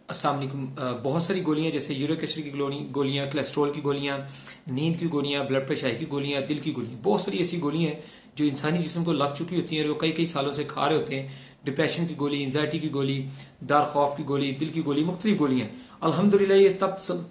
अस्सलाम वालेकुम। बहुत सारी गोलियां जैसे यूरिक एसिड की गोलियां, कोलेस्ट्रॉल की गोलियां, नींद की गोलियां, ब्लड प्रेशर की गोलियां, दिल की गोलियां, बहुत सारी ऐसी गोलियां हैं जो इंसानी जिस्म को लग चुकी होती हैं और वो कई कई सालों से खा रहे होते हैं। डिप्रेशन की गोली, एंजाइटी की गोली, डर खौफ की गोली, दिल की गोली, मुख्तलिफ गोलियां। अल्हम्दुलिल्लाह ये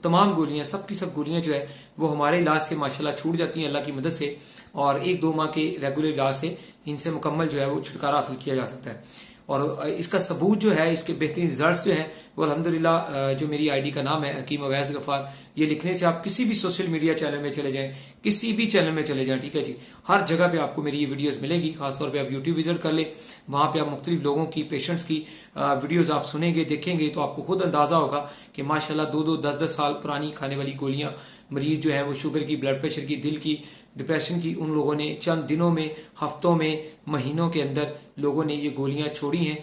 तमाम गोलियां, सब की सब गोलियां जो है वो हमारे इलाज से माशाल्लाह छूट जाती हैं अल्लाह की मदद से, और 1-2 माह के रेगुलर इलाज से इनसे मुकम्मल जो है वो छुटकारा हासिल किया जा सकता है। और इसका सबूत जो है, इसके बेहतरीन रिजल्ट जो है वो अल्हम्दुलिल्लाह, जो मेरी आईडी का नाम है हकीम अवैस गफार, ये लिखने से आप किसी भी सोशल मीडिया चैनल में चले जाएं, किसी भी चैनल में चले जाएं, ठीक है जी, हर जगह पे आपको मेरी ये वीडियोस मिलेगी। खासतौर पे आप यूट्यूब विजिट कर ले, वहां पे आप मुख्तलिफ लोगों की, पेशेंट्स की वीडियोस आप सुनेंगे, देखेंगे तो आपको खुद अंदाजा होगा कि माशाल्लाह 2-2, 10-10 साल पुरानी खाने वाली गोलियां मरीज जो है वो शुगर की, ब्लड प्रेशर की, दिल की, डिप्रेशन की, उन लोगों ने चंद दिनों में, हफ्तों में, महीनों के अंदर लोगों ने ये गोलियां छोड़ी हैं।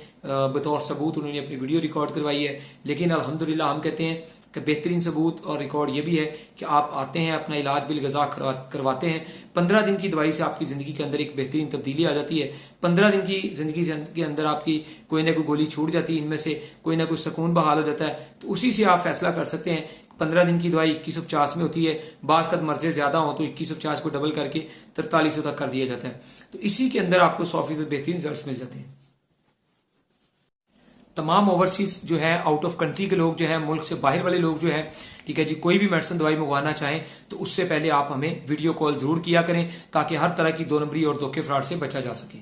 बतौर सबूत उन्होंने अपनी वीडियो रिकॉर्ड करवाई है। लेकिन अल्हम्दुलिल्लाह हम कहते हैं कि बेहतरीन सबूत और रिकॉर्ड ये भी है कि आप आते हैं, अपना इलाज बिल गजा करवाते हैं, 15 दिन की दवाई से आपकी जिंदगी के अंदर एक बेहतरीन तब्दीली आ जाती है। 15 दिन की जिंदगी के अंदर आपकी कोई ना कोई गोली छूट जाती है, इनमें से कोई ना कोई सुकून बहाल हो जाता है। तो उसी से आप फैसला कर सकते हैं। 15 दिन की दवाई 2150 में होती है, बाज का मर्जे ज्यादा हो तो 2150 को डबल करके 4300 तक कर दिया जाता है। तो इसी के अंदर आपको 100% बेहतरीन रिजल्ट मिल जाते हैं। तमाम ओवरसीज जो है, आउट ऑफ कंट्री के लोग जो है, मुल्क से बाहर वाले लोग जो है, ठीक है जी, कोई भी मेडिसिन दवाई मंगवाना चाहें तो उससे पहले आप हमें वीडियो कॉल जरूर किया करें, ताकि हर तरह की 2 नंबरी और धोखे फ्रॉड से बचा जा सके।